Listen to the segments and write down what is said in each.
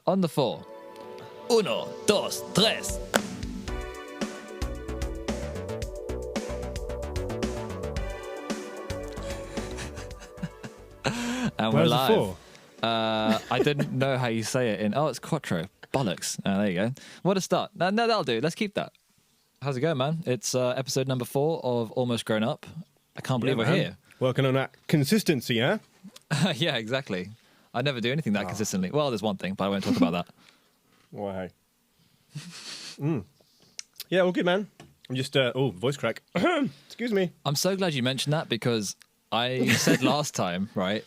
On the 4. Uno, dos, tres. And we're live. The 4? I didn't know how you say it it's quattro. Bollocks. There you go. What a start. No, that'll do. Let's keep that. How's it going, man? It's episode number 4 of Almost Grown Up. I can't believe we're here. Working on that consistency, huh? Yeah, exactly. I never do anything that consistently. Well, there's one thing, but I won't talk about that. Why? Yeah, all good, man. I'm just, voice crack. Excuse me. I'm so glad you mentioned that because I said last time, right,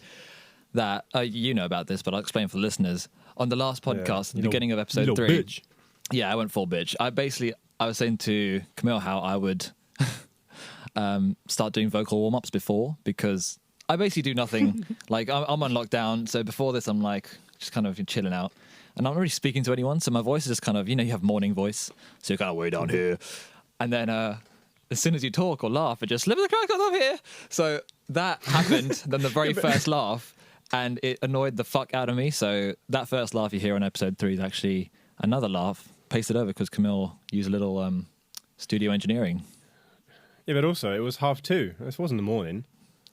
that you know about this, but I'll explain for the listeners. On the last podcast, at the beginning of episode 3. Bitch. Yeah, I went full bitch. I was saying to Camille how I would start doing vocal warm-ups before, because I basically do nothing. Like, I'm on lockdown, so before this, I'm like just kind of chilling out. And I'm not really speaking to anyone, so my voice is just kind of, you have morning voice, so you're kind of way down here. And then as soon as you talk or laugh, it just slips the crack up here. So that happened, then the very first laugh, and it annoyed the fuck out of me. So that first laugh you hear on episode 3 is actually another laugh pasted over because Camille used a little studio engineering. Yeah, but also, it was 2:30. This wasn't the morning.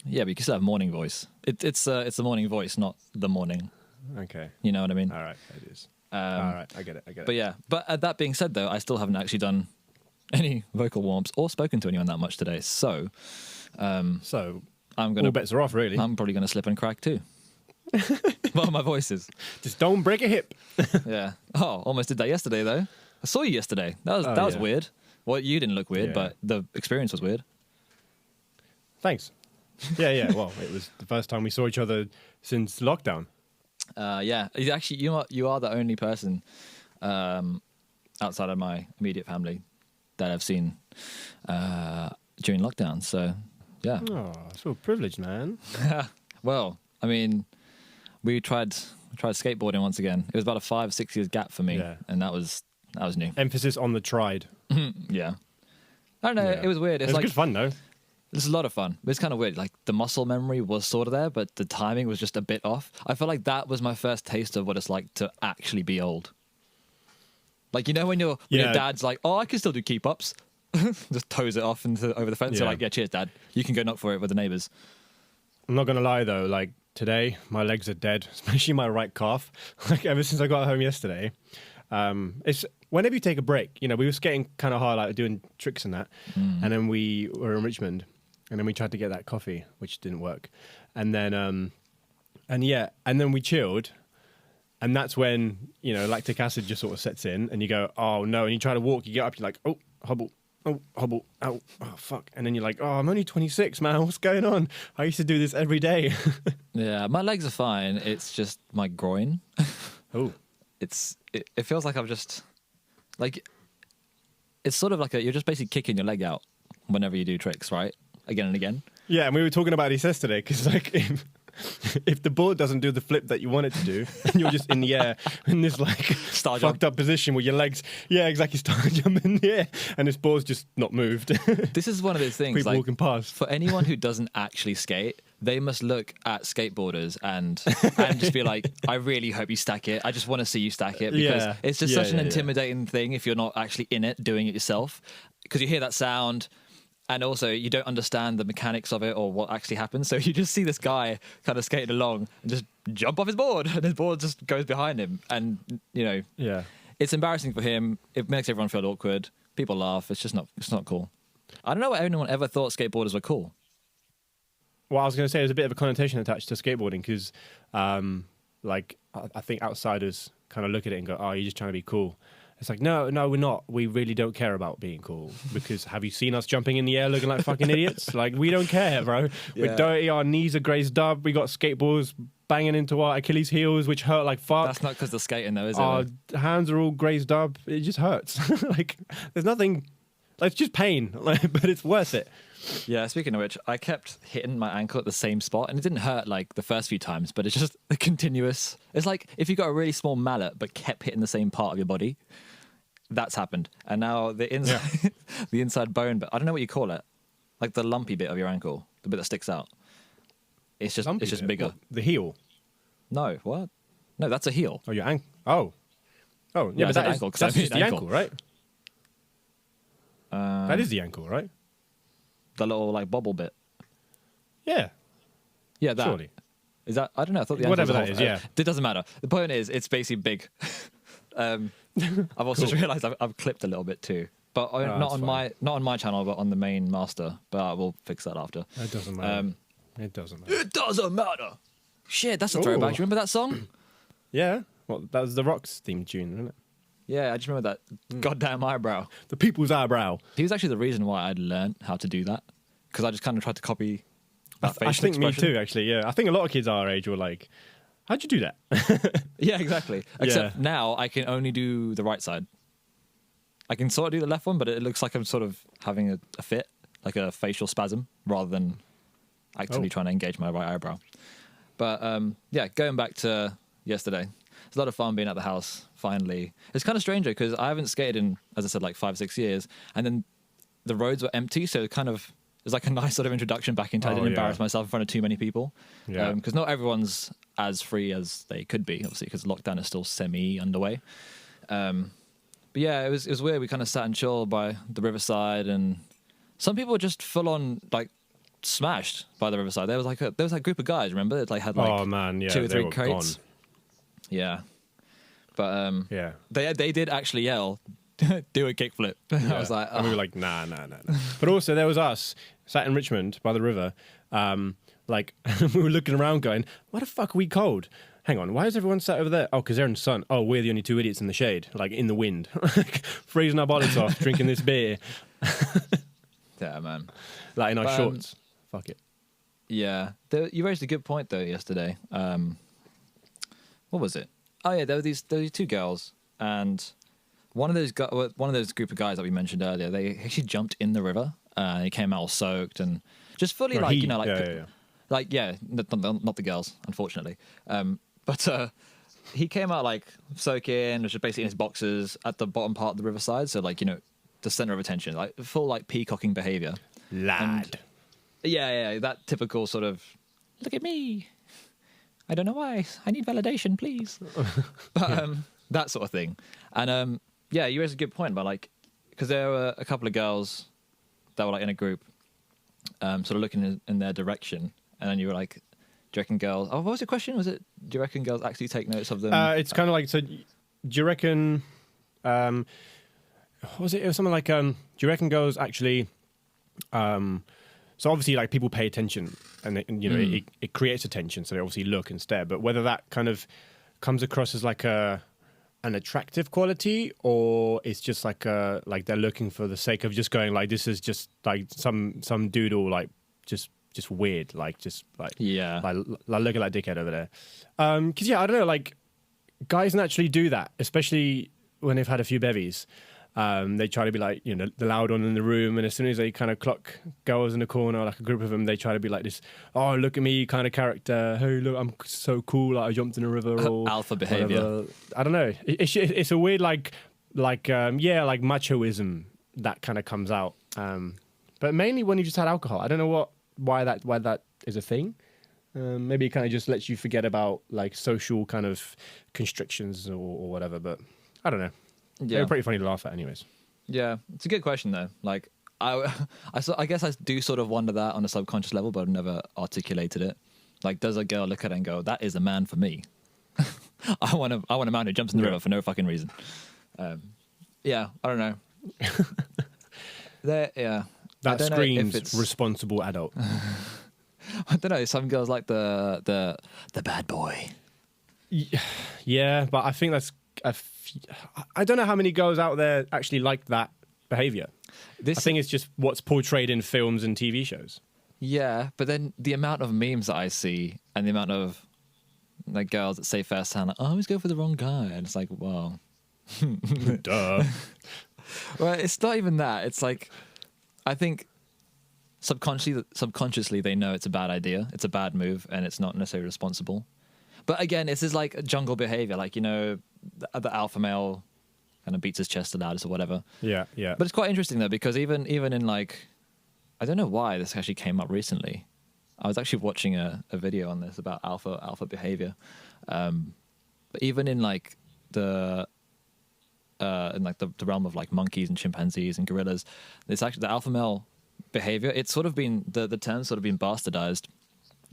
Yeah, but you can still have morning voice. It's the morning voice, not the morning. Okay. You know what I mean? All right, it is. All right, I get it. But yeah, that being said, though, I still haven't actually done any vocal warm-ups or spoken to anyone that much today. So I'm gonna. all bets are off, really. I'm probably gonna slip and crack too. Well, my voice is. Just don't break a hip. Yeah. Oh, almost did that yesterday though. I saw you yesterday. That was weird. Well, you didn't look weird, but the experience was weird. Thanks. Yeah. Well, it was the first time we saw each other since lockdown. Yeah. Actually, you are the only person outside of my immediate family that I've seen during lockdown. So, yeah. Oh, so privileged, man. Well, I mean, we tried skateboarding once again. It was about a 5-6 years gap for me, and that was new. Emphasis on the tried. Yeah. I don't know. Yeah. It was weird. It was good fun, though. It's a lot of fun. But it's kind of weird. Like, the muscle memory was sort of there, but the timing was just a bit off. I feel like that was my first taste of what it's like to actually be old. Like, when your dad's like, oh, I can still do keep-ups. Just toes it off over the fence. Yeah. You're like, yeah, cheers, Dad. You can go knock for it with the neighbours. I'm not going to lie, though. Like, today, my legs are dead, especially my right calf. Like, ever since I got home yesterday. It's whenever you take a break, we were skating kind of hard, like doing tricks and that. And then we were in Richmond. And then we tried to get that coffee, which didn't work. And then, and then we chilled. And that's when, lactic acid just sort of sets in. And you go, oh, no. And you try to walk, you get up, you're like, oh, hobble. Oh, hobble. Oh, fuck. And then you're like, oh, I'm only 26, man. What's going on? I used to do this every day. Yeah, my legs are fine. It's just my groin. Oh. It feels like I've just, like, it's sort of like you're just basically kicking your leg out whenever you do tricks, right? Again and again. Yeah, and we were talking about this yesterday, because, like, if the board doesn't do the flip that you want it to do, and you're just in the air in this, like, fucked up position with your legs, star jump in the air, and this board's just not moved. This is one of those things, people walking past. For anyone who doesn't actually skate, they must look at skateboarders and just be like, I really hope you stack it. I just want to see you stack it, because it's just such an intimidating thing if you're not actually in it doing it yourself, because you hear that sound. And also, you don't understand the mechanics of it or what actually happens. So you just see this guy kind of skating along and just jump off his board, and his board just goes behind him. And, it's embarrassing for him. It makes everyone feel awkward. People laugh. It's not cool. I don't know why anyone ever thought skateboarders were cool. Well, I was going to say there's a bit of a connotation attached to skateboarding because, I think outsiders kind of look at it and go, oh, you're just trying to be cool. It's like, no, we're not. We really don't care about being cool, because have you seen us jumping in the air looking like fucking idiots? Like, we don't care, bro. We're dirty. Our knees are grazed up. We got skateboards banging into our Achilles heels, which hurt like fuck. That's not because they're skating, though, is it? Our hands are all grazed up. It just hurts. Like, there's nothing. Like, it's just pain, but it's worth it. Yeah, speaking of which, I kept hitting my ankle at the same spot, and it didn't hurt like the first few times, but it's just a continuous. It's like if you got a really small mallet but kept hitting the same part of your body. That's happened. And now the inside, the inside bone, but I don't know what you call it, like the lumpy bit of your ankle, the bit that sticks out. It's just bigger. What, the heel? No, what? No, that's a heel. Oh, your ankle. Oh, yeah, Yeah, I but said that is, ankle 'cause I that's mean just the ankle. ankle, right? That is the ankle, right? The little like bobble bit. Yeah, Yeah, that. surely. Is that? I don't know. I thought the ankle Whatever was that the is, whole- yeah. It doesn't matter. The point is, it's basically big. I've also just realised I've clipped a little bit too, but not that's on my channel, but on the main master. But we'll fix that after. It doesn't matter. It doesn't matter. It doesn't matter. Shit, that's a throwback. Do you remember that song? Yeah, well, that was the Rock's theme tune, wasn't it? Yeah, I just remember that goddamn eyebrow. The people's eyebrow. He was actually the reason why I'd learned how to do that, because I just kind of tried to copy that facial I think expression. me too, actually. Yeah, I think a lot of kids our age were like, "How'd you do that?" Yeah, exactly. Except now I can only do the right side. I can sort of do the left one, but it looks like I'm sort of having a fit, like a facial spasm, rather than actively trying to engage my right eyebrow. But yeah, going back to yesterday, it's a lot of fun being at the house, finally. It's kind of strange because I haven't skated in, as I said, like 5-6 years. And then the roads were empty, so it was like a nice sort of introduction back into I didn't embarrass myself in front of too many people. Yeah. Because not everyone's as free as they could be, obviously, because lockdown is still semi-underway. But yeah, it was weird. We kind of sat and chilled by the riverside, and some people were just full on like smashed by the riverside. There was like a group of guys. Remember, it like had like Oh man, yeah, 2 or 3 they were crates. gone. Yeah, but Yeah. they did actually yell, "Do a kickflip." I was like, and we were like, nah. But also there was us sat in Richmond by the river, like we were looking around going, why the fuck are we cold? Hang on, why is everyone sat over there? Oh, because they're in the sun. Oh, we're the only 2 idiots in the shade, like in the wind, freezing our bodies off, drinking this beer. yeah, man. Like in our shorts. Fuck it. Yeah, you raised a good point though yesterday. What was it? Oh yeah, there were these 2 girls, and one of those group of guys that we mentioned earlier. They actually jumped in the river. They came out all soaked and just fully not the girls, unfortunately. But he came out like soaking, was just basically in his boxers at the bottom part of the riverside. So like, the center of attention, like full like peacocking behavior. Lad. Yeah, that typical sort of, look at me. I don't know why. I need validation, please. But that sort of thing. And yeah, you raised a good point about like, because there were a couple of girls that were like in a group, sort of looking in their direction, and then you were like, do you reckon girls? Oh, what was the question? Was it, do you reckon girls actually take notice of them? It's kind of like, so do you reckon? What was it? It was something like, do you reckon girls actually? So obviously, like people pay attention, and it creates attention, so they obviously look and stare. But whether that kind of comes across as like an attractive quality, or it's just like they're looking for the sake of just going like, this is just like some doodle like just weird, like just like like look at that dickhead over there. Because yeah, I don't know, like guys naturally do that, especially when they've had a few bevies. They try to be like, the loud one in the room, and as soon as they kind of clock girls in the corner, like a group of them, they try to be like this, oh, look at me kind of character. Hey, look, I'm so cool, like I jumped in a river, or alpha behavior. I don't know. It's a weird like machoism that kind of comes out. But mainly when you just had alcohol. I don't know why that is a thing. Maybe it kind of just lets you forget about like social kind of constrictions or whatever. But I don't know. Yeah. They're pretty funny to laugh at anyways. Yeah, it's a good question though. Like I guess I do sort of wonder that on a subconscious level, but I've never articulated it. Like, does a girl look at it and go, that is a man for me? I want a man who jumps in the river for no fucking reason. Yeah, I don't know. That screams responsible adult. I don't know. Some girls like the bad boy. Yeah, but I think that's... I don't know how many girls out there actually like that behavior. I think it's just what's portrayed in films and TV shows. Yeah, but then the amount of memes that I see and the amount of like girls that say firsthand, like, I always go for the wrong guy. And it's like, well... Duh. Well, it's not even that. It's like, I think subconsciously they know it's a bad idea. It's a bad move and it's not necessarily responsible. But again, this is like a jungle behavior. Like, the alpha male kind of beats his chest the loudest or whatever. Yeah. But it's quite interesting though, because even in like, I don't know why this actually came up recently. I was actually watching a video on this about alpha behavior. But even in like the realm of like monkeys and chimpanzees and gorillas, it's actually the alpha male behavior. It's sort of been the term's sort of been bastardized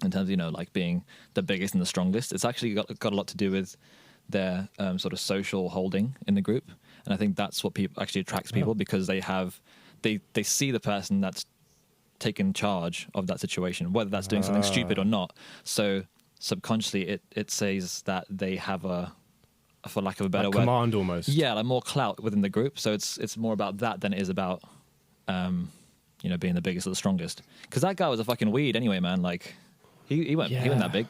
in terms of, you know, like being the biggest and the strongest. It's actually got a lot to do with their sort of social holding in the group, and I think that's what people actually attracts people because they see the person that's taken charge of that situation, whether that's doing something stupid or not. So subconsciously, it says that they have a, for lack of a better word, command almost. Yeah, like more clout within the group. So it's more about that than it is about you know, being the biggest or the strongest. Because that guy was a fucking weed anyway, man. Like he went that big.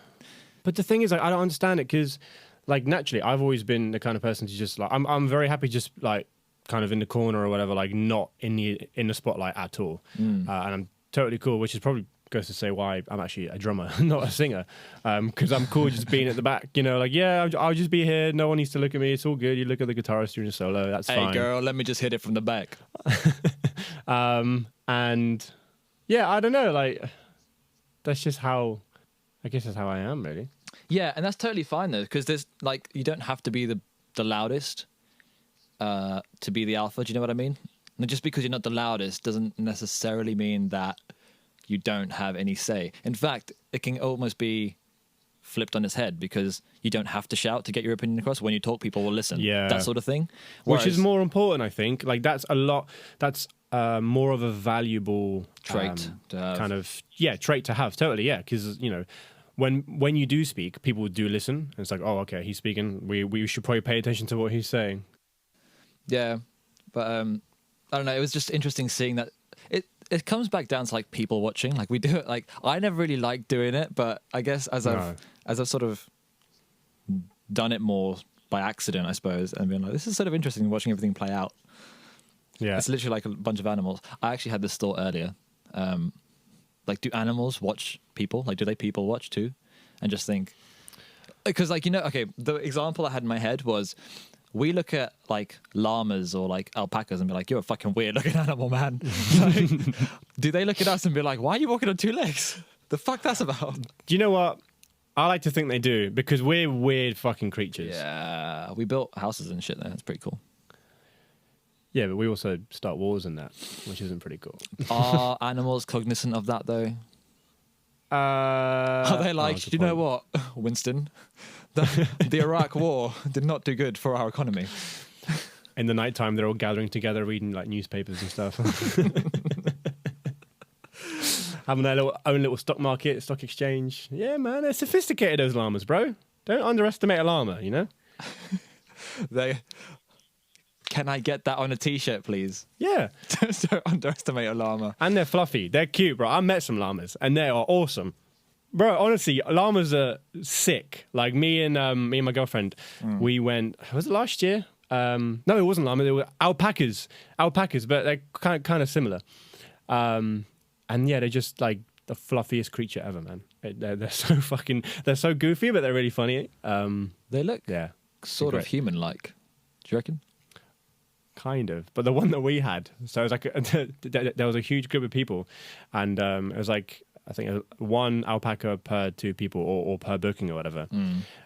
But the thing is, like, I don't understand it because, like, naturally, I've always been the kind of person to just like I'm very happy just like kind of in the corner or whatever, like not in the spotlight at all, and I'm totally cool, which is probably goes to say why I'm actually a drummer, not a singer, because I'm cool just being at the back, you know, like, yeah, I'll just be here. No one needs to look at me. It's all good. You look at the guitarist during a solo. That's fine. Hey, girl, let me just hit it from the back. And yeah, I don't know. Like, that's just how, I guess that's how I am, really. Yeah, and that's totally fine, though, because there's, like, you don't have to be the loudest to be the alpha. Do you know what I mean? And just because you're not the loudest doesn't necessarily mean that you don't have any say. In fact, it can almost be flipped on its head because you don't have to shout to get your opinion across. When you talk, people will listen. Yeah. That sort of thing. Which is more important, I think. Like, that's more of a valuable trait to have. Kind of, yeah, trait to have. Totally, yeah. Because, you know, when you do speak, people do listen. And it's like, oh, okay, he's speaking. We should probably pay attention to what he's saying. Yeah. But I don't know. It was just interesting seeing that. It comes back down to like people watching. Like we do it. Like I never really liked doing it, but I guess as I've sort of done it more by accident, I suppose, and being like, this is sort of interesting watching everything play out. Yeah, it's literally like a bunch of animals. I actually had this thought earlier. Like, do animals watch people? Like, do they people watch too? And just think, because like, you know, okay, the example I had in my head was, we look at like llamas or like alpacas and be like, you're a fucking weird looking animal, man. Like, do they look at us and be like, why are you walking on two legs? The fuck that's about? Do you know what? I like to think they do because we're weird fucking creatures. Yeah, we built houses and shit there. It's pretty cool. Yeah, but we also start wars and that, which isn't pretty cool. Are animals cognizant of that though? Are they like, do you know what, Winston? The Iraq War did not do good for our economy. In the nighttime, they're all gathering together, reading like newspapers and stuff. Having their own little stock market, stock exchange. Yeah, man, they're sophisticated, those llamas, bro. Don't underestimate a llama, you know? Can I get that on a t-shirt, please? Yeah. Don't underestimate a llama. And they're fluffy. They're cute, bro. I met some llamas, and they are awesome. Bro, honestly, llamas are sick. Like me and my girlfriend, we went. Was it last year? No, it wasn't llama. They were alpacas, but they're kind of similar. And yeah, they're just like the fluffiest creature ever, man. They're so goofy, but they're really funny. They look sort of human-like. Do you reckon? Kind of, but the one that we had, so it was like there was a huge group of people, and it was like, I think one alpaca per two people or per booking or whatever.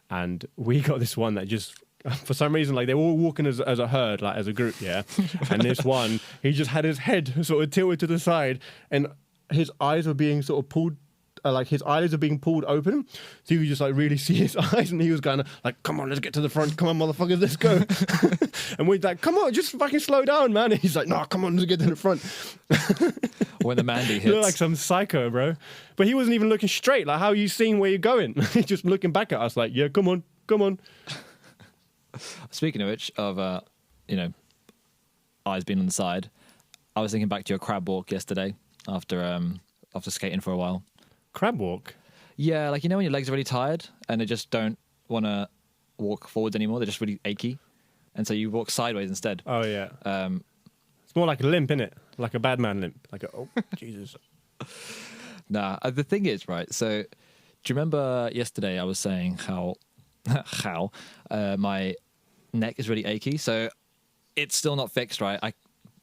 And we got this one that just, for some reason, like they were all walking as a herd, like as a group, yeah. And this one, he just had his head sort of tilted to the side, and his eyes were being sort of pulled, like his eyelids are being pulled open, so you could just like really see his eyes, and he was kind of like, "Come on, let's get to the front. Come on, motherfuckers, let's go." And we're like, "Come on, just fucking slow down, man." And he's like, "No, come on, let's get to the front." When the Mandy hits, you look like some psycho, bro. But he wasn't even looking straight. Like, how are you seeing where you're going? He's just looking back at us, like, "Yeah, come on, come on." Speaking of which, of you know, eyes being on the side, I was thinking back to your crab walk yesterday after skating for a while. Crab walk? Yeah, like, you know when your legs are really tired and they just don't want to walk forwards anymore, they're just really achy, and so you walk sideways instead. Oh yeah. It's more like a limp, innit? Like a bad man limp. Like oh Jesus. Nah, the thing is, right, so do you remember yesterday I was saying how my neck is really achy? So it's still not fixed, right?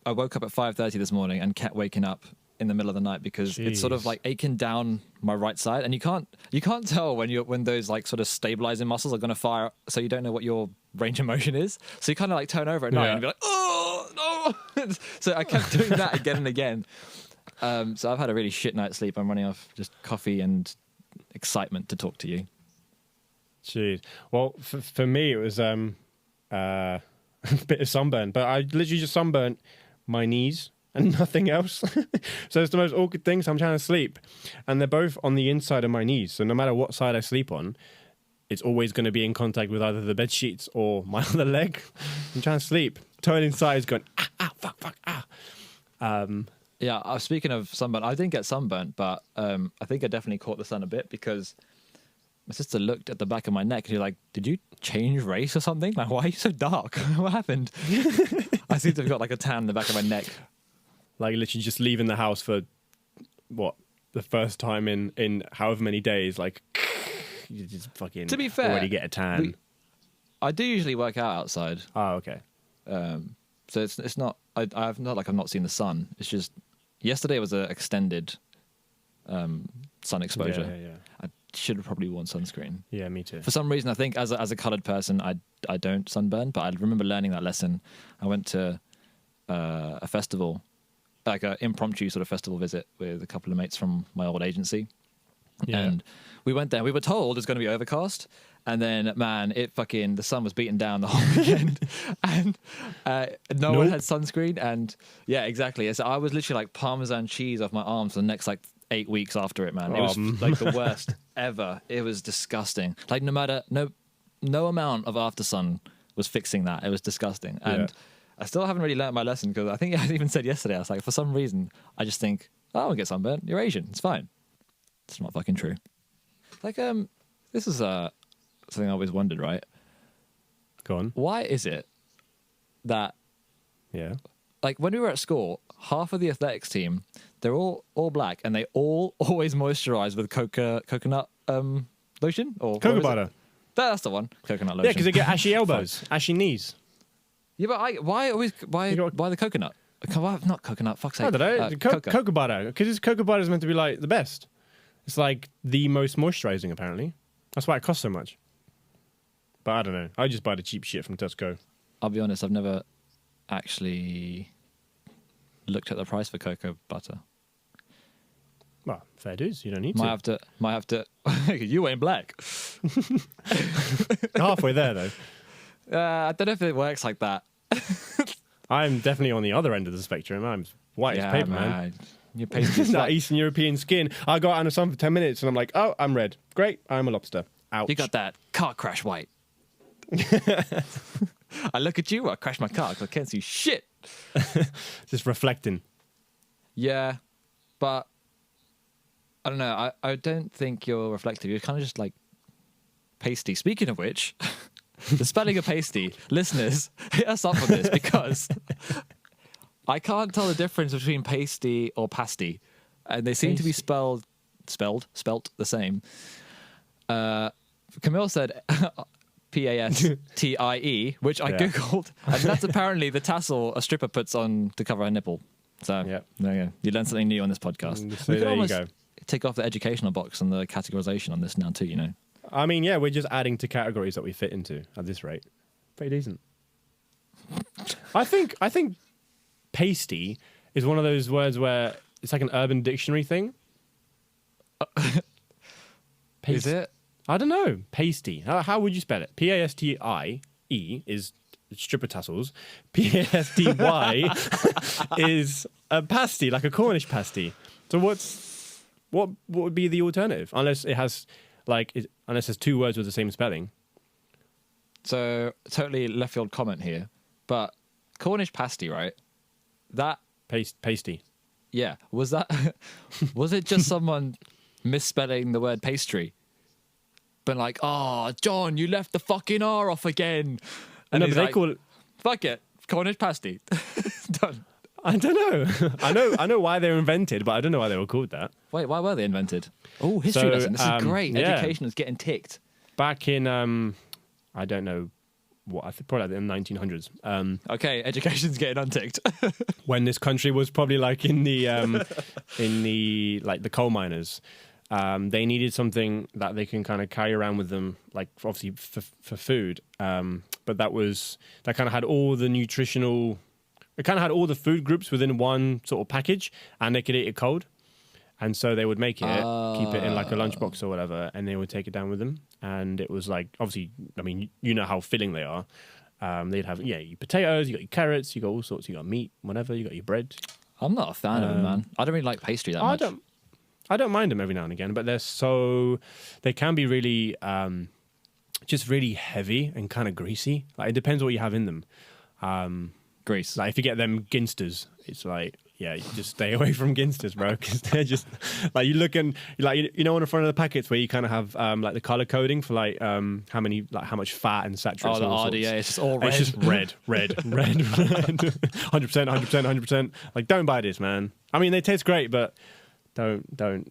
I woke up at 5:30 this morning and kept waking up in the middle of the night because it's sort of Jeez. like aching down my right side, and you can't tell when those like sort of stabilizing muscles are going to fire, so you don't know what your range of motion is. So you kind of like turn over at night and be like, oh no. So I kept doing that again and again. So I've had a really shit night's sleep. I'm running off just coffee and excitement to talk to you. Jeez. Well, for me, it was a bit of sunburn, but I literally just sunburnt my knees and nothing else. So it's the most awkward thing. So I'm trying to sleep, and they're both on the inside of my knees. So no matter what side I sleep on, it's always going to be in contact with either the bed sheets or my other leg. I'm trying to sleep. Turn inside is going, fuck. Yeah, speaking of sunburn, I didn't get sunburnt, but I think I definitely caught the sun a bit because my sister looked at the back of my neck and you're like, did you change race or something? Like, why are you so dark? What happened? I seem to have got like a tan in the back of my neck. Like literally just leaving the house for what, the first time in however many days, like you just fucking to be fair, already get a tan. I do usually work out outside. Oh, okay. So it's not I've not seen the sun. It's just yesterday was an extended sun exposure. Yeah. I should have probably worn sunscreen. Yeah, me too. For some reason, I think as a coloured person, I don't sunburn, but I remember learning that lesson. I went to a festival, like an impromptu sort of festival visit with a couple of mates from my old agency. Yeah. And we went there. We were told it's going to be overcast. And then, man, the sun was beating down the whole weekend. And no one had sunscreen. And yeah, exactly. So I was literally like Parmesan cheese off my arms for the next like 8 weeks after it, man. It was like the worst ever. It was disgusting. Like no amount of after sun was fixing that. It was disgusting. And I still haven't really learned my lesson because I think I even said yesterday, I was like, for some reason, I just think, oh, I won't get sunburned. You're Asian. It's fine. It's not fucking true. Like, this is something I always wondered, right? Go on. Why is it that, like, when we were at school, half of the athletics team, they're all black, and they all always moisturize with coconut lotion or Cocoa butter. That's the one. Coconut lotion. Yeah, because they get ashy elbows, ashy knees. Yeah, but why the coconut? Not coconut. Fuck's sake. I don't know. Cocoa butter, because cocoa butter is meant to be like the best. It's like the most moisturizing, apparently. That's why it costs so much. But I don't know. I just buy the cheap shit from Tesco. I'll be honest, I've never actually looked at the price for cocoa butter. Well, fair dues. You don't need Might have to. You ain't black. Halfway there, though. I don't know if it works like that. I'm definitely on the other end of the spectrum. I'm white as paper, man. Your pastry's That Eastern European skin. I got out in the sun for 10 minutes and I'm like, oh, I'm red. Great, I'm a lobster. Ouch. You got that car crash white. I look at you, I crash my car because I can't see shit. Just reflecting. Yeah, but I don't know. I don't think you're reflective. You're kind of just like pasty. Speaking of which, the spelling of pasty, listeners, hit us up on this because I can't tell the difference between pasty or pasty, and they seem to be spelt the same. Camille said Pastie, which I googled, and that's apparently the tassel a stripper puts on to cover her nipple. So there you go. You learned something new on this podcast. So there you go. Take off the educational box and the categorization on this now too. You know. I mean, yeah, we're just adding to categories that we fit into at this rate. Pretty decent. I think pasty is one of those words where it's like an Urban Dictionary thing. Is it? I don't know. Pasty. How would you spell it? Pastie is stripper tassels. Pasty is a pasty, like a Cornish pasty. So what would be the alternative? Unless it has unless there's two words with the same spelling. So totally left field comment here, but Cornish pasty, right? That pasty. Yeah. Was it just someone misspelling the word pastry? Been like, oh, John, you left the fucking R off again. And no, but they call it... Fuck it, Cornish pasty. Done. I don't know. I know why they were invented, but I don't know why they were called that. Wait, why were they invented? Oh, history lesson. This is great. Yeah. Education is getting ticked. Back in, I don't know I think probably like in the 1900s. Okay, education's getting unticked. When this country was probably like in the like the coal miners. They needed something that they can kind of carry around with them, like obviously for food. But that kind of had all the nutritional. It kind of had all the food groups within one sort of package, and they could eat it cold. And so they would make it, keep it in like a lunchbox or whatever, and they would take it down with them. And it was like, obviously, I mean, you know how filling they are. They'd have, your potatoes, you got your carrots, you got all sorts, you got meat, whatever, you got your bread. I'm not a fan of them, man. I don't really like pastry that much. I don't mind them every now and again, but they can be really, just really heavy and kind of greasy. Like, it depends what you have in them. Grease. Like, if you get them Ginsters, it's like, yeah, you just stay away from Ginsters, bro, because they're just like you look and like you know on the front of the packets where you kind of have like the color coding for like how much fat and saturates. Oh, the RDA, it's just all red. It's just red, 100%. Like, don't buy this, man. I mean, they taste great, but don't do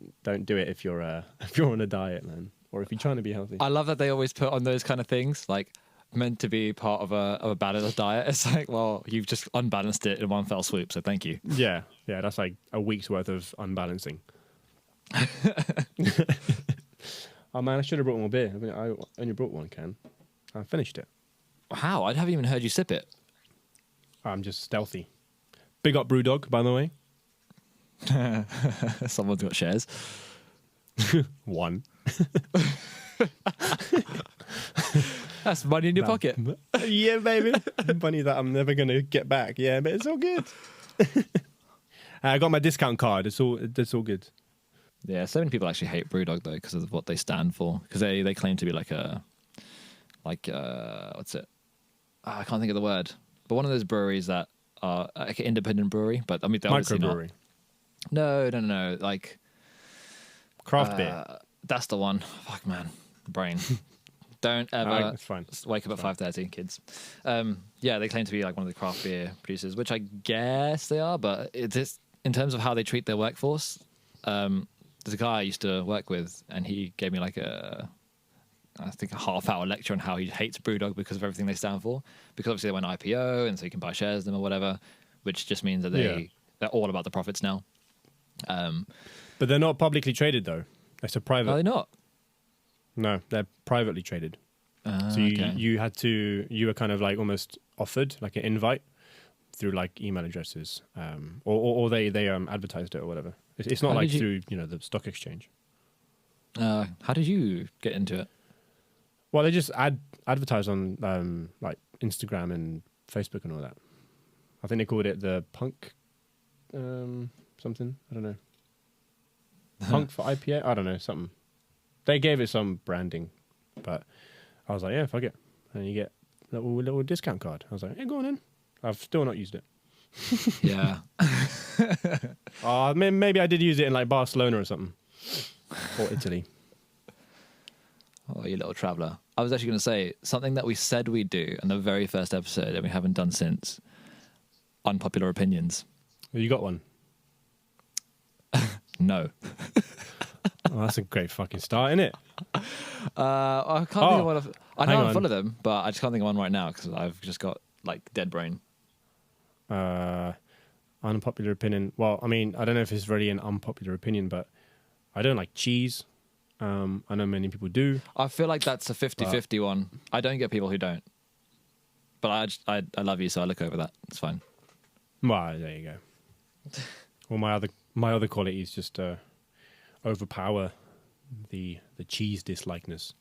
it if you're on a diet, man, or if you're trying to be healthy. I love that they always put on those kind of things like meant to be part of a balanced diet. It's like, well, you've just unbalanced it in one fell swoop, so thank you. Yeah, that's like a week's worth of unbalancing. Oh man, I should have brought more beer. I mean, I only brought one can. I finished it. How? I haven't even heard you sip it. I'm just stealthy. Big up Brewdog, by the way. Someone's got shares. One. That's money in your pocket. Yeah, baby. Money that I'm never going to get back. Yeah, but it's all good. I got my discount card. It's all good. Yeah, so many people actually hate Brewdog though because of what they stand for. Because they claim to be like what's it? I can't think of the word. But one of those breweries that are like an independent brewery. But I mean, they're obviously not. Microbrewery. No. Like craft beer. That's the one. Fuck, man, brain. Don't ever wake up at 5:30, kids. Yeah, they claim to be like one of the craft beer producers, which I guess they are, but it's in terms of how they treat their workforce. There's a guy I used to work with, and he gave me like I think a half-hour lecture on how he hates Brewdog because of everything they stand for. Because obviously they went IPO, and so you can buy shares of them or whatever, which just means that they're all about the profits now. But they're not publicly traded though. It's a private. Are they not? No, they're privately traded. So you were kind of like almost offered like an invite through like email addresses, or they advertised it or whatever. It's not like through the stock exchange. How did you get into it? Well, they just advertise on like Instagram and Facebook and all that. I think they called it the Punk something. I don't know. Punk for IPA. I don't know, something. They gave it some branding, but I was like, yeah, fuck it. And you get a little discount card. I was like, yeah, go on in. I've still not used it. Yeah. Maybe I did use it in like Barcelona or something. Or Italy. Oh, you little traveller. I was actually going to say something that we said we'd do in the very first episode and we haven't done since. Unpopular opinions. Have you got one? No. Oh, that's a great fucking start, isn't it? I can't think of one of. I know I'm full of them, but I just can't think of one right now because I've just got like dead brain. Unpopular opinion. Well, I mean, I don't know if it's really an unpopular opinion, but I don't like cheese. I know many people do. I feel like that's a 50-50 one. I don't get people who don't. But I love you, so I look over that. It's fine. Well, there you go. Well, my other qualities just overpower the cheese dislikeness.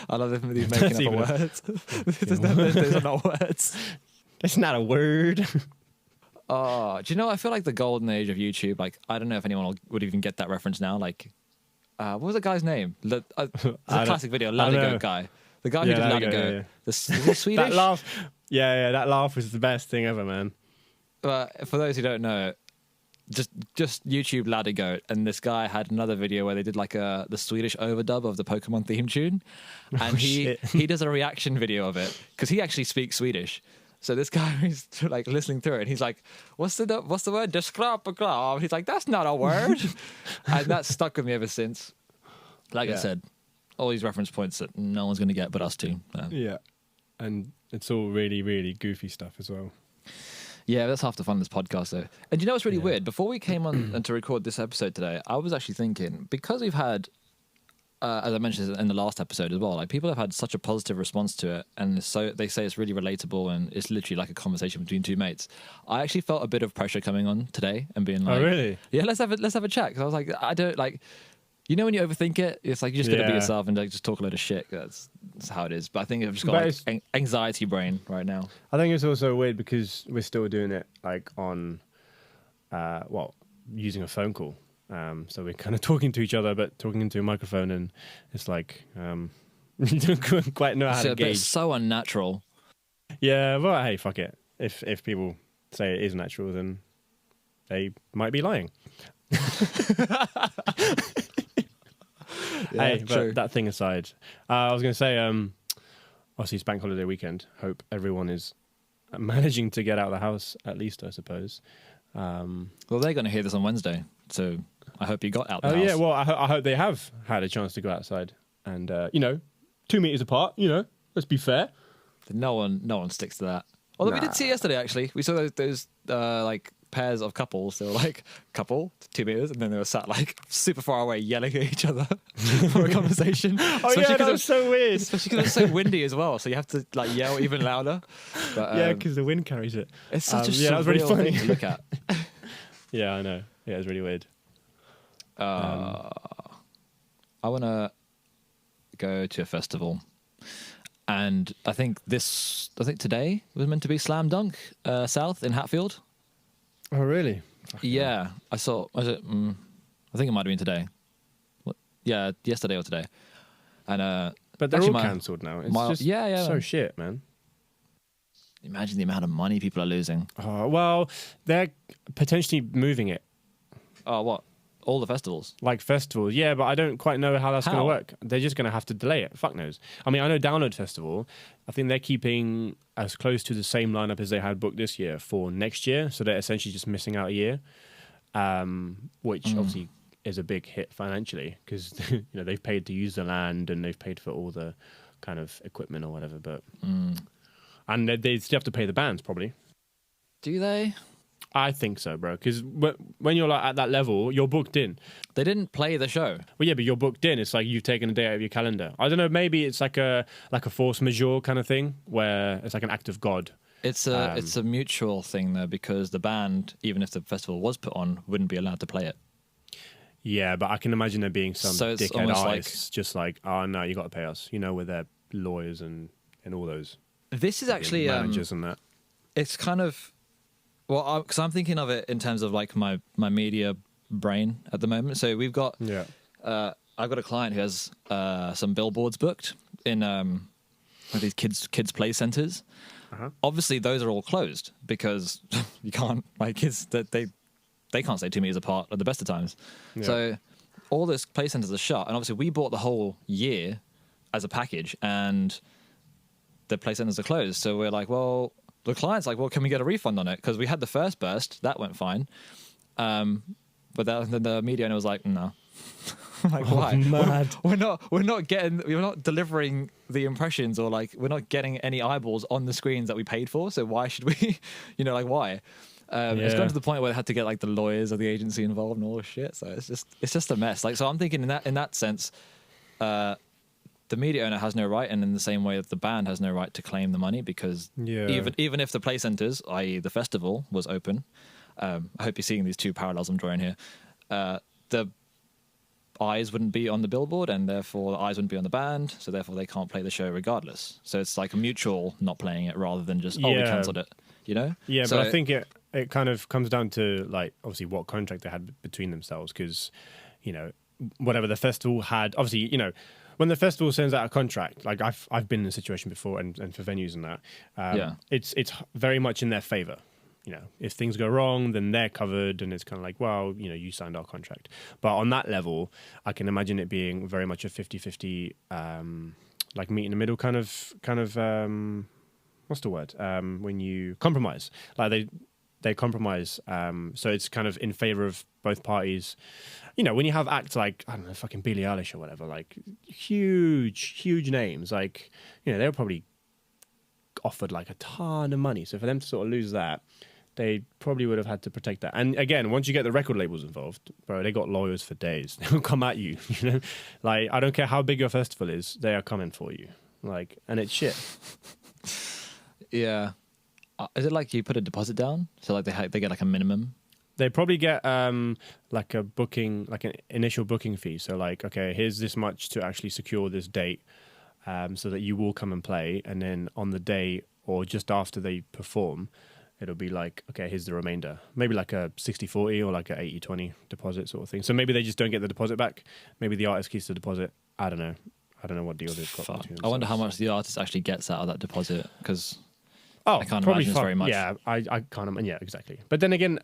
I love them with you making up words. Those are not words. It's not a word. Oh, do you know? I feel like the golden age of YouTube. Like, I don't know if anyone would even get that reference now. Like, what was the guy's name? It's a classic video. Ladigo guy. The guy who did Ladigo. Yeah. Is he Swedish? That laugh. Yeah. That laugh was the best thing ever, man. But for those who don't know, just YouTube Ladigo, and this guy had another video where they did like the Swedish overdub of the Pokemon theme tune, and he does a reaction video of it because he actually speaks Swedish. So this guy is like listening through it, and he's like, "What's the word? He's like, "That's not a word," and that's stuck with me ever since. Like I said, all these reference points that no one's going to get but us two. Yeah, and it's all really, really goofy stuff as well. Yeah, that's half the fun of this podcast, though. And you know what's really weird? Before we came on and to record this episode today, I was actually thinking, because we've had, as I mentioned in the last episode as well, like people have had such a positive response to it, and so they say it's really relatable and it's literally like a conversation between two mates. I actually felt a bit of pressure coming on today and being like, "Oh, really? Yeah, let's have a chat." Because I was like, I don't like. You know when you overthink it, it's like you just got to be yourself and like, just talk a load of shit. That's how it is. But I think I've just got like anxiety brain right now. I think it's also weird because we're still doing it like on, using a phone call. So we're kind of talking to each other, but talking into a microphone, and it's like you don't quite know how to gauge. It's so unnatural. Yeah, well, hey, fuck it. If people say it is natural, then they might be lying. Yeah, hey, true. but that thing aside, I was going to say, obviously it's bank holiday weekend. Hope everyone is managing to get out of the house, at least, I suppose. Well, they're going to hear this on Wednesday, so I hope you got out the house. Oh, yeah, well, I hope they have had a chance to go outside. And, 2 meters apart, let's be fair. No one sticks to that. Although we did see yesterday, actually. We saw those like pairs of couples. They were like couple 2 meters, and then they were sat like super far away yelling at each other for a conversation. That was so weird. Especially because it was so windy as well, so you have to like yell even louder. But, yeah, because the wind carries it. It's such a that was really surreal funny thing to look at. Yeah, I know. Yeah, it was really weird. I want to go to a festival. And I think today was meant to be Slam Dunk South in Hatfield. Oh, really? Yeah, I saw. I think it might have been today. Yeah, yesterday or today. And but they're all cancelled now. It's just so shit, man. Imagine the amount of money people are losing. Oh, well, they're potentially moving it. Oh, what? All the festivals? Like festivals, yeah, but I don't quite know how that's going to work. They're just going to have to delay it. Fuck knows. I mean, I know Download Festival, I think they're keeping as close to the same lineup as they had booked this year for next year. So they're essentially just missing out a year, which obviously is a big hit financially because they've paid to use the land and they've paid for all the kind of equipment or whatever. But and they still have to pay the bands probably. Do they? I think so, bro. Because when you're like at that level, you're booked in. They didn't play the show. Well, yeah, but you're booked in. It's like you've taken a day out of your calendar. I don't know. Maybe it's like a force majeure kind of thing where it's like an act of God. It's a mutual thing though, because the band, even if the festival was put on, wouldn't be allowed to play it. Yeah, but I can imagine there being some dickhead artists just like, oh no, you got to pay us. With their lawyers and all those. This is actually managers and that. It's kind of. Well, because I'm thinking of it in terms of like my media brain at the moment. So we've got, I've got a client who has some billboards booked in these kids play centers. Obviously, those are all closed because you can't they can't stay 2 meters apart at the best of times. Yeah. So all those play centers are shut, and obviously we bought the whole year as a package, and the play centers are closed. So we're like, well. The client's like, well, can we get a refund on it? Because we had the first burst, that went fine. But then the media owner was like, no. Like, why? Mad. We're not delivering the impressions, or like we're not getting any eyeballs on the screens that we paid for. So why should we? Why? It's gone to the point where they had to get like the lawyers or the agency involved and all this shit. So it's just a mess. Like, so I'm thinking in that sense, the media owner has no right, and in the same way that the band has no right to claim the money, because even if the play centers, i.e. the festival, was open, I hope you're seeing these two parallels I'm drawing here, the eyes wouldn't be on the billboard, and therefore the eyes wouldn't be on the band, so therefore they can't play the show regardless. So it's like a mutual not playing it rather than just, we cancelled it, Yeah, so, but I think it kind of comes down to, like, obviously what contract they had between themselves, because, whatever the festival had, obviously, when the festival sends out a contract, like I've been in a situation before, and for venues and that, it's very much in their favor. If things go wrong, then they're covered, and it's kind of like, well, you signed our contract. But on that level, I can imagine it being very much a 50-50, like meet in the middle kind of what's the word? When you compromise, like they compromise. So it's kind of in favor of both parties. You know, when you have acts like, I don't know, fucking Billie Eilish or whatever, like huge names, like, you know, they were probably offered like a ton of money. So for them to sort of lose that, they probably would have had to protect that. And again, once you get the record labels involved, bro, they got lawyers for days. They will come at you, you know? Like, I don't care how big your festival is, they are coming for you. Like, and it's shit. Yeah. Is it like you put a deposit down? So like they get like a minimum? They probably get like a booking, like an initial booking fee. So like, okay, here's this much to actually secure this date, so that you will come and play. And then on the day or just after they perform, it'll be like, okay, here's the remainder. Maybe like a 60-40 or like a 80-20 deposit sort of thing. So maybe they just don't get the deposit back. Maybe the artist keeps the deposit. I don't know. I don't know what deal they've got. Between I wonder how much the artist actually gets out of that deposit, because I can't imagine it's very much. Yeah, I can't imagine. Yeah, exactly. But then again,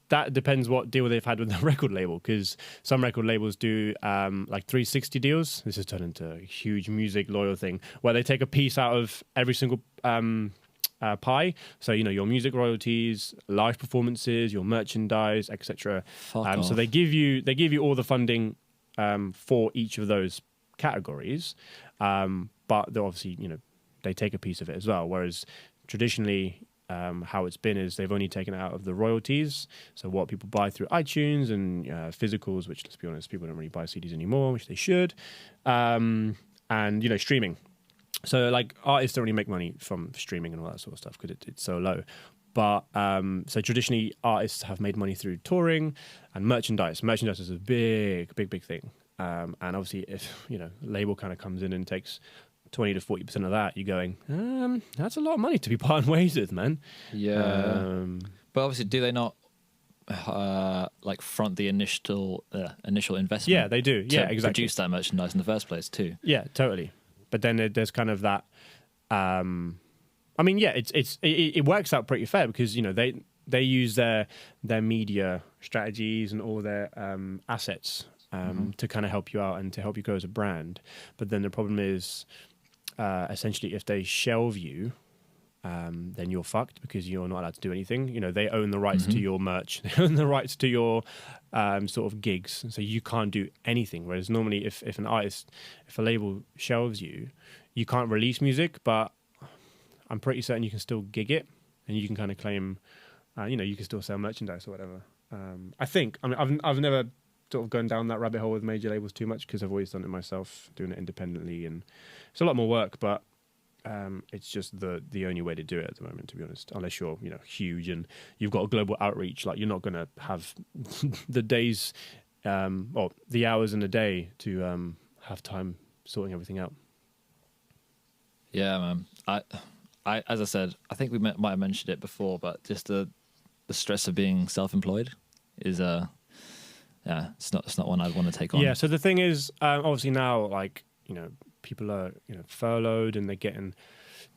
that depends what deal they've had with the record label, because some record labels do like 360 deals. This has turned into a huge music loyal thing where they take a piece out of every single pie. So, you know, your music royalties, live performances, your merchandise, etc. So they give you all the funding for each of those categories, but they're obviously, you know, they take a piece of it as well. Whereas traditionally, how it's been is they've only taken it out of the royalties. So what people buy through iTunes and physicals, which, let's be honest, people don't really buy CDs anymore, which they should, and, you know, streaming. So like artists don't really make money from streaming and all that sort of stuff because it's so low. But so traditionally artists have made money through touring and merchandise. Merchandise is a big thing. And obviously if, you know, label kind of comes in and takes 20 to 40% of that, you're going, that's a lot of money to be parting ways with, man. Yeah. But obviously, do they not like front the initial investment? Yeah, they do. Yeah, exactly. Produce that merchandise in the first place too. Yeah, totally. But then there's kind of that. I mean, yeah, it works out pretty fair because, you know, they use their media strategies and all their assets to kind of help you out and to help you grow as a brand. But then the problem is, essentially, if they shelve you, then you're fucked because you're not allowed to do anything. You know, they own the rights to your merch, they own the rights to your sort of gigs, so you can't do anything. Whereas normally, if a label shelves you, you can't release music, but I'm pretty certain you can still gig it, and you can kind of claim, you know, you can still sell merchandise or whatever. I think. I mean, I've never sort of gone down that rabbit hole with major labels too much because I've always done it myself, doing it independently, and it's a lot more work, but it's just the only way to do it at the moment, to be honest. Unless you're, you know, huge and you've got a global outreach, like you're not going to have the days or the hours in a day to have time sorting everything out. Yeah, man. I as I said, I think we might have mentioned it before, but just the stress of being self-employed is yeah, it's not one I'd want to take on. Yeah. So the thing is, obviously now, like, you know, people are, you know, furloughed and they're getting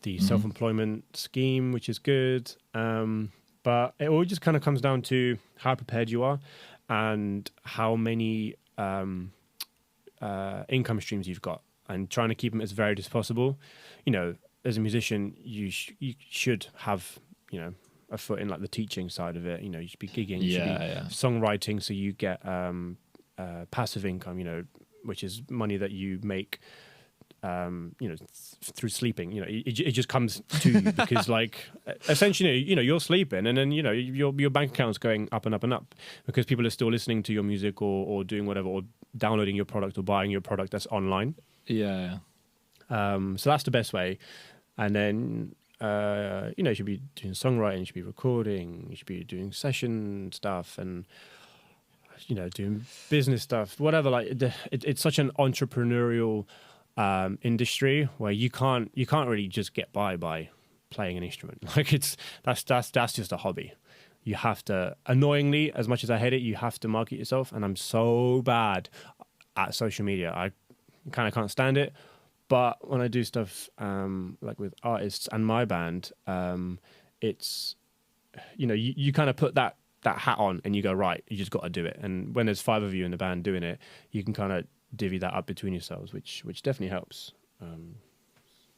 the self-employment scheme, which is good. But it all just kind of comes down to how prepared you are and how many income streams you've got, and trying to keep them as varied as possible. You know, as a musician, you should have, you know, a foot in like the teaching side of it. You know, you should be gigging, you should be songwriting, so you get passive income, you know, which is money that you make you know, through sleeping. You know, it just comes to you because, like, essentially, you know, you're sleeping, and then, you know, your bank account's going up and up and up because people are still listening to your music or doing whatever, or downloading your product or buying your product that's online. Yeah. So that's the best way. And then you know, you should be doing songwriting, you should be recording, you should be doing session stuff, and, you know, doing business stuff, whatever. Like, it's such an entrepreneurial industry where you can't really just get by playing an instrument. Like, that's just a hobby. You have to, annoyingly, as much as I hate it, you have to market yourself. And I'm so bad at social media. I kind of can't stand it. But when I do stuff like with artists and my band, it's, you know, you kind of put that hat on and you go, right, you just got to do it. And when there's 5 of you in the band doing it, you can kind of divvy that up between yourselves, which definitely helps.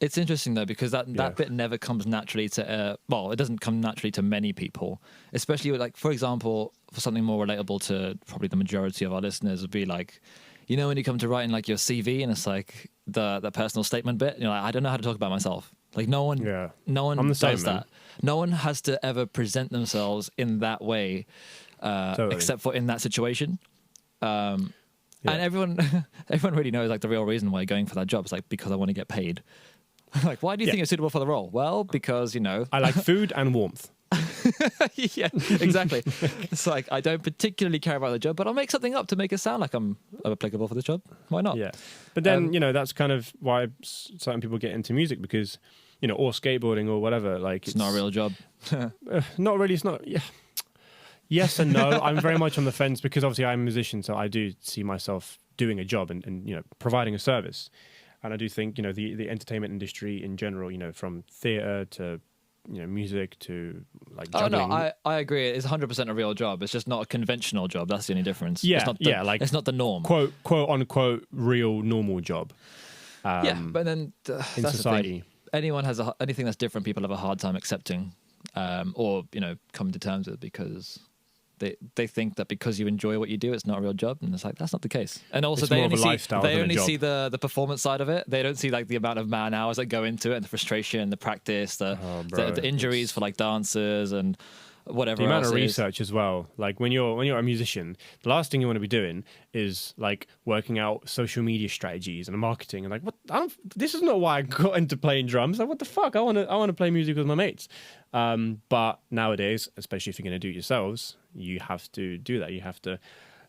It's interesting though, because that bit never comes naturally to it doesn't come naturally to many people, especially with, like, for example, for something more relatable to probably the majority of our listeners would be like, you know, when you come to writing like your CV and it's like the personal statement bit, you're like, I don't know how to talk about myself. Like no one does that. Man. No one has to ever present themselves in that way, except for in that situation. And everyone really knows like the real reason why you're going for that job is like because I want to get paid. Like, why do you think you're suitable for the role? Well, because, you know, I like food and warmth. Yeah, exactly. It's like I don't particularly care about the job, but I'll make something up to make it sound like I'm applicable for the job. Why not? Yeah, but then you know that's kind of why certain people get into music because you know, or skateboarding or whatever. Like it's not a real job. Not really. It's not. Yeah. Yes and no. I'm very much on the fence because obviously I'm a musician, so I do see myself doing a job and you know providing a service. And I do think, you know, the entertainment industry in general, you know, from theatre to, you know, music to like juggling. Oh, no, I agree. It's 100% a real job. It's just not a conventional job. That's the only difference. Yeah, it's not the norm. Quote unquote real normal job. But then in society. Anyone has anything that's different, people have a hard time accepting or, you know, coming to terms with because they think that because you enjoy what you do, it's not a real job, and it's like that's not the case. And also, they only see the performance side of it. They don't see like the amount of man hours that go into it, and the frustration, the practice, the injuries for like dancers and whatever. The amount else of research as well. Like when you're a musician, the last thing you want to be doing is like working out social media strategies and marketing and like what. This is not why I got into playing drums. Like what the fuck? I want to play music with my mates. But nowadays, especially if you're going to do it yourselves, you have to do that. You have to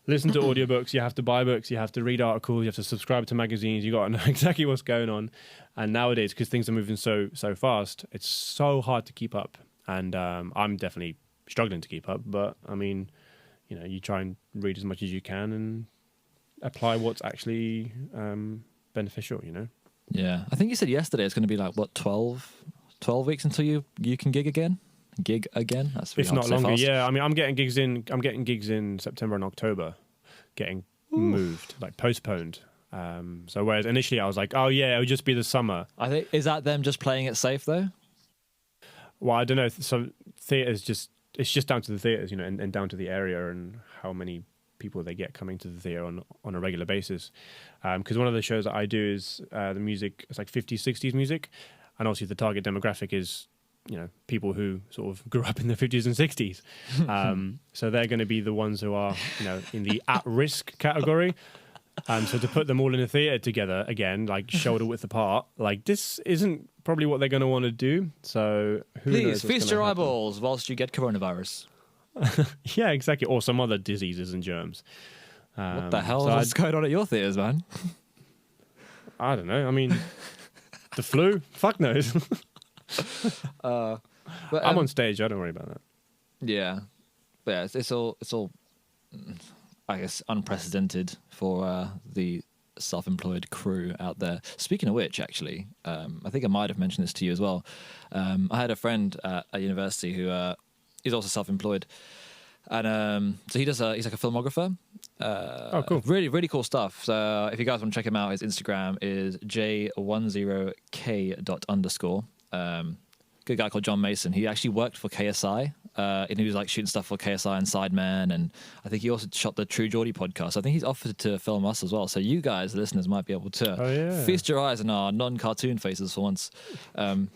listen to audiobooks, you have to buy books, you have to read articles, you have to subscribe to magazines. You got to know exactly what's going on. And nowadays, because things are moving so fast, it's so hard to keep up. And I'm definitely struggling to keep up. But I mean, you know, you try and read as much as you can and apply what's actually beneficial. You know. Yeah, I think you said yesterday it's going to be like what 12 weeks until you can gig again. That's really if not longer. Fast. Yeah, I mean, I'm getting gigs in September and October, getting moved, like postponed. So whereas initially I was like, oh yeah, it'll just be the summer. I think is that them just playing it safe though. Well, I don't know. So theaters it's just down to the theaters, you know, and down to the area and how many people they get coming to the theater on a regular basis. Because one of the shows that I do is the music. It's like 50s, 60s music. And obviously the target demographic is, you know, people who sort of grew up in the 50s and 60s. So they're going to be the ones who are, you know, in the at-risk category. So to put them all in a theatre together, again, like shoulder width apart, like this isn't probably what they're going to want to do. So please feast your eyeballs whilst you get coronavirus. Yeah, exactly. Or some other diseases and germs. What the hell is going on at your theatres, man? I don't know. I mean... The flu? Fuck knows. But, I'm on stage. I don't worry about that. Yeah, but yeah, it's all, I guess, unprecedented for the self-employed crew out there. Speaking of which, actually, I think I might have mentioned this to you as well. I had a friend at university who is also self-employed, and so he does. He's like a filmographer. Oh, cool! Really, really cool stuff. So if you guys want to check him out, his Instagram is j10k_. Good guy called John Mason. He actually worked for KSI. And he was like shooting stuff for KSI and Sideman, and I think he also shot the True Geordie podcast. I think he's offered to film us as well. So you guys, the listeners, might be able to feast your eyes on our non-cartoon faces for once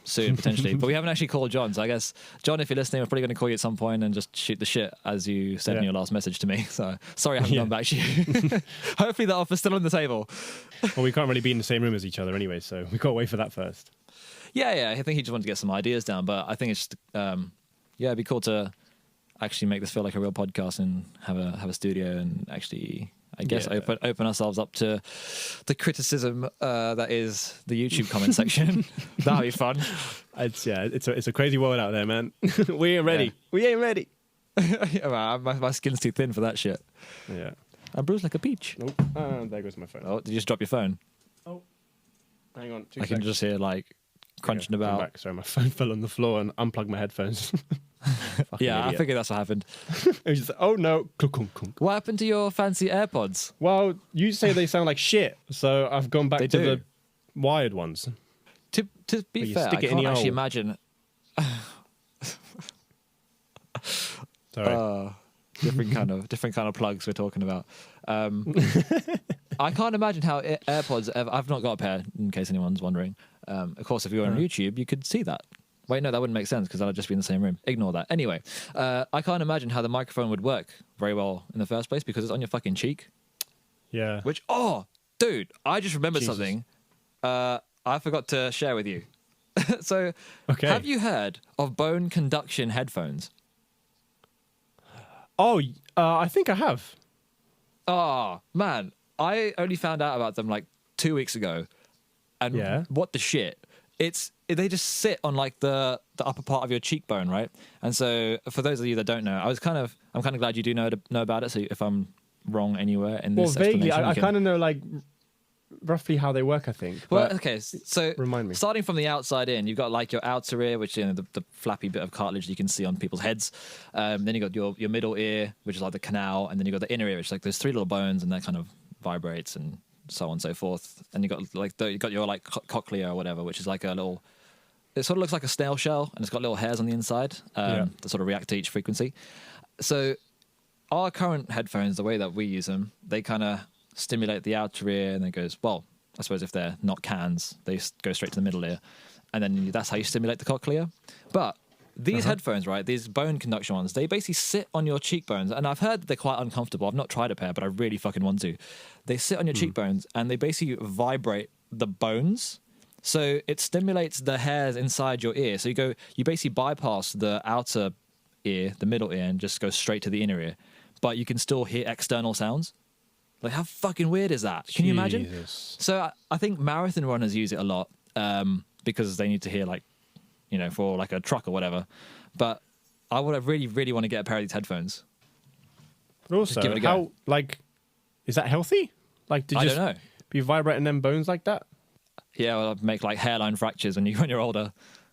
soon, potentially. But we haven't actually called John. So I guess, John, if you're listening, we're probably going to call you at some point and just shoot the shit as you said in your last message to me. So sorry I haven't gone back to you. Hopefully that offer's still on the table. Well, we can't really be in the same room as each other anyway, so we got to wait for that first. Yeah, I think he just wanted to get some ideas down, but I think it's just... yeah, it'd be cool to actually make this feel like a real podcast and have a studio and actually, I guess, open ourselves up to the criticism that is the YouTube comment section. That'll be fun. It's a crazy world out there, man. We ain't ready. Yeah. We ain't ready. my skin's too thin for that shit. Yeah. I'm bruised like a peach. Nope. There goes my phone. Oh, did you just drop your phone? Oh. Hang on. I can just hear like crunching about. Back. Sorry, my phone fell on the floor and unplugged my headphones. Yeah, idiot. I figured that's what happened. It was just, oh no. What happened to your fancy AirPods? Well, you say they sound like shit, so I've gone back to the wired ones. to be you fair, I stick it in can't the actually hole. imagine. Sorry. Different kind of plugs we're talking about. I can't imagine how AirPods. I've not got a pair, in case anyone's wondering. Of course, if you were on YouTube, you could see that. Wait, no, that wouldn't make sense because I'd just be in the same room. Ignore that. Anyway, I can't imagine how the microphone would work very well in the first place because it's on your fucking cheek. Yeah. Which, dude, I just remembered Jesus. something I forgot to share with you. So, Okay. have you heard of bone conduction headphones? Oh, I think I have. Oh, man. I only found out about them like 2 weeks ago. And Yeah. what the shit? They just sit on like the upper part of your cheekbone, right? And so for those of you that don't know, I'm kind of glad you do know about it. So if I'm wrong anywhere in Well, this vaguely, explanation, I kind of know like roughly how they work, I think. Well, But okay, so remind me. starting from the outside in, you've got like your outer ear, which the flappy bit of cartilage you can see on people's heads. Then you got your middle ear, which is like the canal, and then you got the inner ear, which is like there's three little bones, and that kind of vibrates and so on and so forth. And you got like you got your like cochlea or whatever, which is like a little. It sort of looks like a snail shell, and it's got little hairs on the inside that sort of react to each frequency. So our current headphones, the way that we use them, they kind of stimulate the outer ear, and then goes, well, I suppose if they're not cans, they go straight to the middle ear, and then that's how you stimulate the cochlea. But these headphones, right, these bone conduction ones, they basically sit on your cheekbones, and I've heard that they're quite uncomfortable. I've not tried a pair, but I really fucking want to. They sit on your cheekbones, and they basically vibrate the bones. So it stimulates the hairs inside your ear. So you basically bypass the outer ear, the middle ear, and just go straight to the inner ear. But you can still hear external sounds. Like, how fucking weird is that? Can you imagine? Jesus. So I think marathon runners use it a lot because they need to hear, like, you know, for like a truck or whatever. But I would really, really want to get a pair of these headphones. But also, give it a go. how, like, is that healthy? Like, to I just don't know. be vibrating them bones like that? Yeah, well, I'd make like hairline fractures when you're older.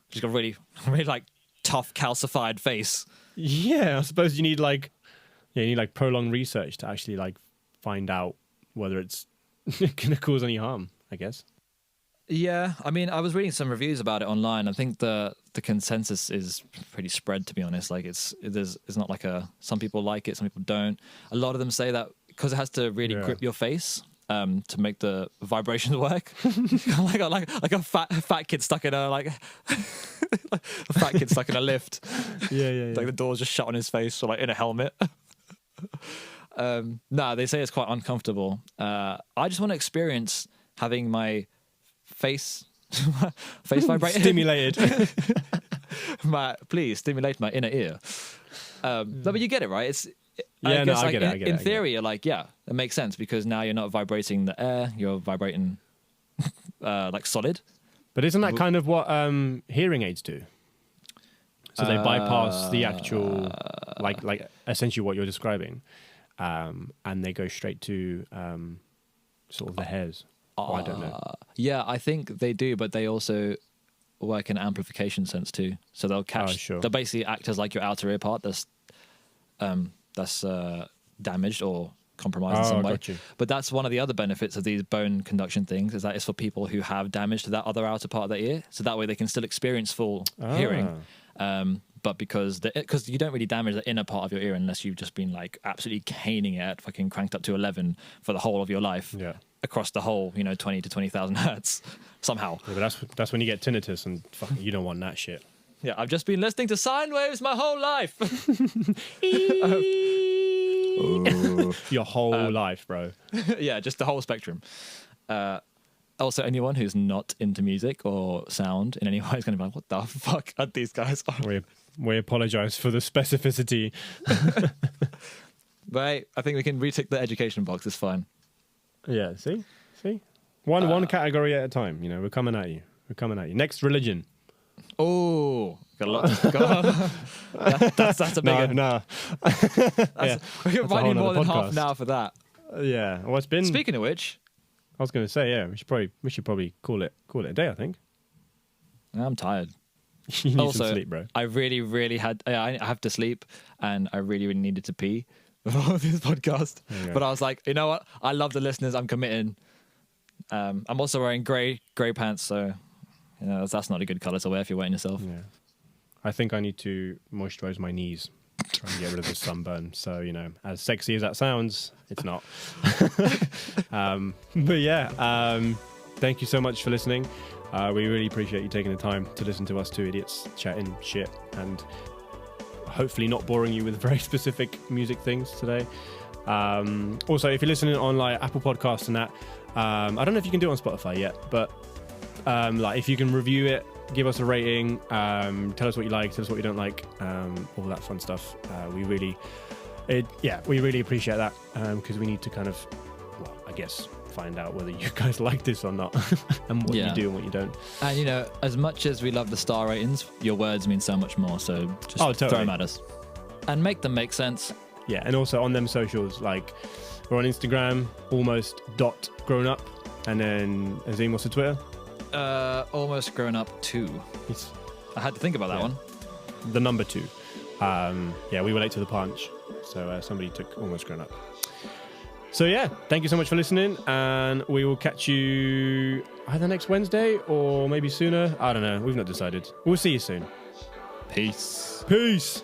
Just got really, really like tough, calcified face. Yeah, I suppose you need like prolonged research to actually like find out whether it's going to cause any harm, I guess. Yeah, I mean, I was reading some reviews about it online. I think the consensus is pretty spread, to be honest. Like it's not like some people like it, some people don't. A lot of them say that because it has to really grip your face to make the vibrations work. like a fat kid stuck in a a fat kid stuck in a lift. Yeah. Like the door's just shut on his face, or like in a helmet. No, they say it's quite uncomfortable. I just want to experience having my face vibrated, Stimulated. Please stimulate my inner ear. No, but you get it, right? I get it. In theory, you're like, yeah, it makes sense because now you're not vibrating the air; you're vibrating like solid. But isn't that kind of what hearing aids do? So they bypass the actual, like essentially what you're describing, and they go straight to sort of the hairs. I don't know. Yeah, I think they do, but they also work in amplification sense too. So they'll catch. They'll basically act as like your outer ear part that's damaged or compromised in some way. Got you. But that's one of the other benefits of these bone conduction things, is that it's for people who have damage to that other outer part of their ear, so that way they can still experience full hearing. But because you don't really damage the inner part of your ear unless you've just been like absolutely caning it, fucking cranked up to 11 for the whole of your life. Yeah. Across the whole, 20 to 20,000 hertz somehow. Yeah, but that's when you get tinnitus, and fucking you don't want that shit. Yeah, I've just been listening to sine waves my whole life. Your whole life, bro. Yeah, just the whole spectrum. Also, anyone who's not into music or sound in any way is going to be like, what the fuck are these guys on? We apologize for the specificity. But I think we can retick the education box. It's fine. Yeah, see? One category at a time. We're coming at you. Next, religion. Oh, got a lot to go. That's a big one. No. We might need more than half podcast. an hour for that. Yeah. Well, it's been. Speaking of which, I was going to say, yeah, we should probably call it a day. I think. I'm tired. You need Also, some sleep, bro. I really, really I have to sleep, and I really, really needed to pee before this podcast. Okay. But I was like, you know what? I love the listeners. I'm committing. I'm also wearing grey pants, so You know, that's not a good color to wear if you're wetting yourself. Yeah. I think I need to moisturize my knees. Try and get rid of the sunburn. So, you know, as sexy as that sounds, it's not. But yeah, thank you so much for listening. We really appreciate you taking the time to listen to us two idiots chatting shit and hopefully not boring you with very specific music things today. Also, if you're listening on like Apple Podcasts and that, I don't know if you can do it on Spotify yet, but like if you can review it, give us a rating, tell us what you like, tell us what you don't like, all that fun stuff. We really appreciate that, because we need to kind of, well, I guess, find out whether you guys like this or not and what you do and what you don't. And you know, as much as we love the star ratings, your words mean so much more, so just totally. throw them at us and make them make sense. Yeah, and also on them socials, like we're on Instagram, almost.grownup, and then Azim, what's the Twitter? Almost grown up 2. I had to think about that one. The number 2. Yeah, we were late to the punch, so somebody took almost grown up. So yeah, thank you so much for listening, and we will catch you either next Wednesday or maybe sooner. I don't know. We've not decided. We'll see you soon. Peace. Peace.